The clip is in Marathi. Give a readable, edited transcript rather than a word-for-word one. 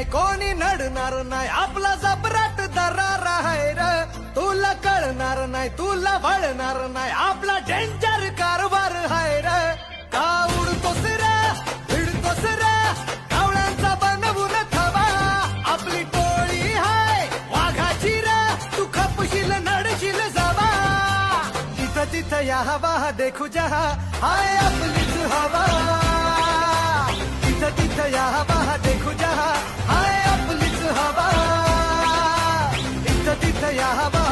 नाही कोणी नडणार नाही आपला जबराट दरार आहे र तुला कळणार नाही तुला वळणार नाही आपला डेंजर कारभार आहे र का उडतोस रे भिडतोस रे कावळ्यांचा बनवून थवा आपली टोळी हाय वाघाची रे तू खपशील नडशील जावा तिथं तिथं या हवा देखू जहा हाय आपलीच हवा तिथं तिथं या हवा देखू जहा हाय आपलीच हवा तिथं तिथं या हवा